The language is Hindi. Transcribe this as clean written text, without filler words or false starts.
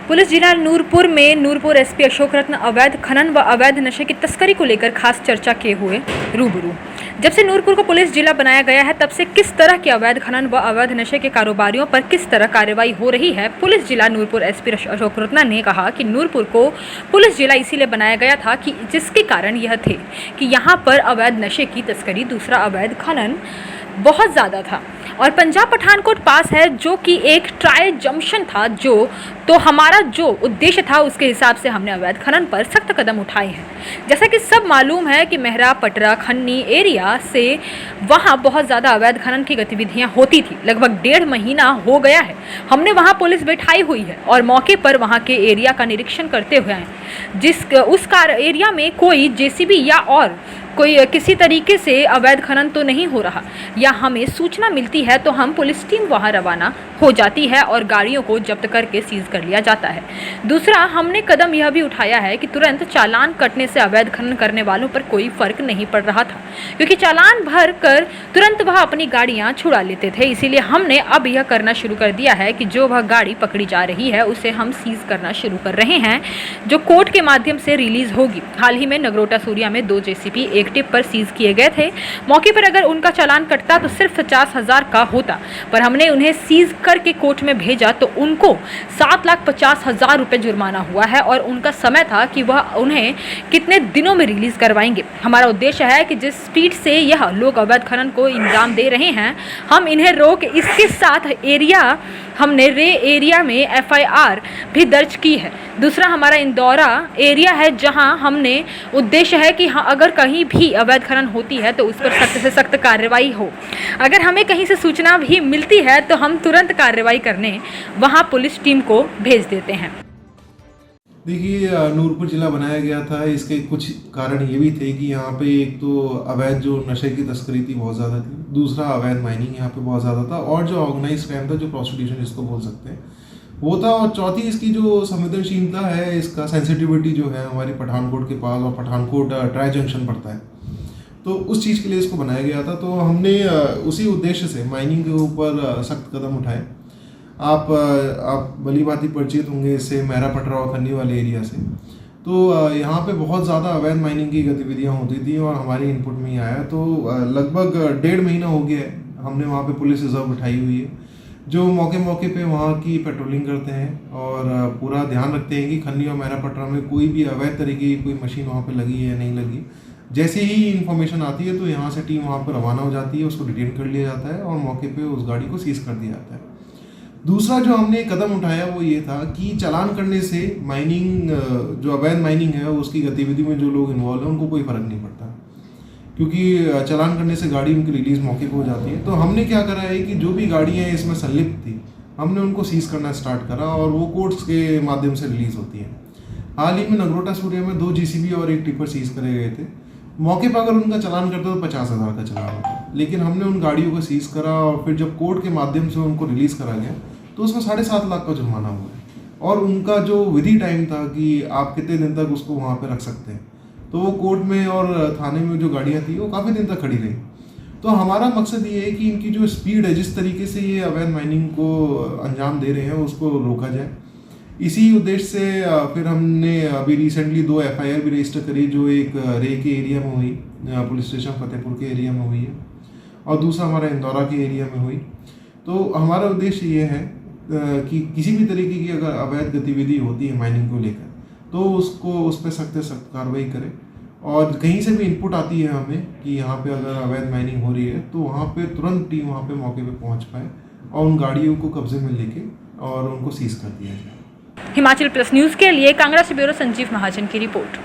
पुलिस जिला नूरपुर में नूरपुर एसपी अशोक रत्न अवैध खनन व अवैध नशे की तस्करी को लेकर खास चर्चा किए हुए रूबरू। जब से नूरपुर को पुलिस जिला बनाया गया है तब से किस तरह के अवैध खनन व अवैध नशे के कारोबारियों पर किस तरह कार्रवाई हो रही है। पुलिस जिला नूरपुर एसपी अशोक रत्न ने कहा कि नूरपुर को पुलिस जिला इसीलिए बनाया गया था कि जिसके कारण यह थे कि यहाँ पर अवैध नशे की तस्करी, दूसरा अवैध खनन बहुत ज़्यादा था और पंजाब पठानकोट पास है जो कि एक ट्राई जंक्शन था। तो हमारा जो उद्देश्य था उसके हिसाब से हमने अवैध खनन पर सख्त कदम उठाए हैं। जैसा कि सब मालूम है कि मेहरा पटरा खन्नी एरिया से वहाँ बहुत ज़्यादा अवैध खनन की गतिविधियाँ होती थी। लगभग 1.5 महीना हो गया है हमने वहाँ पुलिस बैठाई हुई है और मौके पर वहाँ के एरिया का निरीक्षण करते हुए आए। उस एरिया में कोई जेसीबी या और कोई किसी तरीके से अवैध खनन तो नहीं हो रहा या हमें सूचना मिलती है तो हम पुलिस टीम वहां रवाना हो जाती है और गाड़ियों को जब्त करके सीज कर लिया जाता है। दूसरा, हमने कदम यह भी उठाया है कि तुरंत चालान कटने से अवैध खनन करने वालों पर कोई फर्क नहीं पड़ रहा था, क्योंकि चालान भर कर तुरंत वह अपनी गाड़ियां छुड़ा लेते थे। इसीलिए हमने अब यह करना शुरू कर दिया है कि जो वह गाड़ी पकड़ी जा रही है उसे हम सीज करना शुरू कर रहे हैं, जो कोर्ट के माध्यम से रिलीज होगी। हाल ही में नगरोटा सूर्या में 2 जेसीबी एक टिप पर सीज किए गए थे। मौके पर अगर उनका चालान कटता तो सिर्फ 50,000 का होता, पर हमने उन्हें सीज करके कोर्ट में भेजा तो उनको 7,50,000 रुपए जुर्माना हुआ है और उनका समय था कि वह उन्हें कितने दिनों में रिलीज करवाएंगे। हमारा उद्देश्य है कि जिस स्पीड से यह लोग अवैध खनन को इंजाम दे रहे हैं हम इन्हें रोक, इसके साथ हमने रे एरिया में FIR भी दर्ज की है। दूसरा, हमारा इंदौरा एरिया है जहां हमने उद्देश्य है कि हाँ, अगर कहीं भी अवैध खनन होती है तो उस पर सख्त से सख्त कार्रवाई हो। अगर हमें कहीं से सूचना भी मिलती है तो हम तुरंत कार्रवाई करने वहां पुलिस टीम को भेज देते हैं। देखिए, नूरपुर जिला बनाया गया था, इसके कुछ कारण ये भी थे कि यहाँ पे एक तो अवैध जो नशे की तस्करी थी बहुत ज़्यादा थी, दूसरा अवैध माइनिंग यहाँ पे बहुत ज़्यादा था और जो ऑर्गेनाइज क्राइम था, जो प्रोस्टिट्यूशन जिसको बोल सकते हैं, वो था। और चौथी, इसकी जो संवेदनशीलता है, इसका सेंसिटिविटी जो है हमारी पठानकोट के पास, और पठानकोट ट्राई जंक्शन पड़ता है, तो उस चीज़ के लिए इसको बनाया गया था। तो हमने उसी उद्देश्य से माइनिंग के ऊपर सख्त कदम उठाए। आप भली भांति परिचित होंगे इससे, मेहरा पटरा और खन्नी वाले एरिया से। तो यहाँ पे बहुत ज़्यादा अवैध माइनिंग की गतिविधियाँ होती थी और हमारे इनपुट में ही आया। तो लगभग 1.5 महीना हो गया है हमने वहाँ पे पुलिस रिजर्व उठाई हुई है, जो मौके पे वहाँ की पेट्रोलिंग करते हैं और पूरा ध्यान रखते हैं कि खन्नी और मेहरा पटरा में कोई भी अवैध तरीके की कोई मशीन वहाँ पे लगी है या नहीं लगी। जैसे ही इन्फॉर्मेशन आती है तो यहाँ से टीम वहाँ पर रवाना हो जाती है, उसको डिटेन कर लिया जाता है और मौके पे उस गाड़ी को सीज कर दिया जाता है। दूसरा जो हमने कदम उठाया वो ये था कि चालान करने से माइनिंग, जो अवैध माइनिंग है उसकी गतिविधि में जो लोग इन्वॉल्व हैं उनको कोई फ़र्क नहीं पड़ता, क्योंकि चालान करने से गाड़ी उनकी रिलीज़ मौके पर हो जाती है। तो हमने क्या करा है कि जो भी गाड़ियाँ इसमें संलिप्त थी हमने उनको सीज करना स्टार्ट करा और वो कोर्ट्स के माध्यम से रिलीज़ होती है। हाल ही में नगरोटा सूर्या में 2 GCB और एक टिपर सीज करे गए थे। मौके पर अगर उनका चालान करता तो 50,000 का चालान होता, लेकिन हमने उन गाड़ियों को सीज करा और फिर जब कोर्ट के माध्यम से उनको रिलीज़ करा गया तो उसमें 7.5 लाख का जुर्माना हुआ है और उनका जो विधि टाइम था कि आप कितने दिन तक उसको वहाँ पे रख सकते हैं, तो वो कोर्ट में और थाने में जो गाड़ियाँ थी वो काफ़ी दिन तक खड़ी रही। तो हमारा मकसद ये है कि इनकी जो स्पीड है, जिस तरीके से ये अवैध माइनिंग को अंजाम दे रहे हैं, उसको रोका जाए। इसी उद्देश्य से फिर हमने अभी रिसेंटली 2 FIR भी रजिस्टर करी, जो एक रे के एरिया में हुई, पुलिस स्टेशन फतेहपुर के एरिया में हुई है, और दूसरा हमारा इंदौरा के एरिया में हुई। तो हमारा उद्देश्य ये है कि किसी भी तरीके की अगर अवैध गतिविधि होती है माइनिंग को लेकर तो उस पर सख्त से सख्त कार्रवाई करें। और कहीं से भी इनपुट आती है हमें कि यहाँ पे अगर अवैध माइनिंग हो रही है तो वहाँ पे तुरंत टीम वहाँ पे मौके पे पहुँच पाए और उन गाड़ियों को कब्जे में लेके और उनको सीज कर दिया जाए। हिमाचल प्लस न्यूज़ के लिए कांगड़ा से ब्यूरो संजीव महाजन की रिपोर्ट।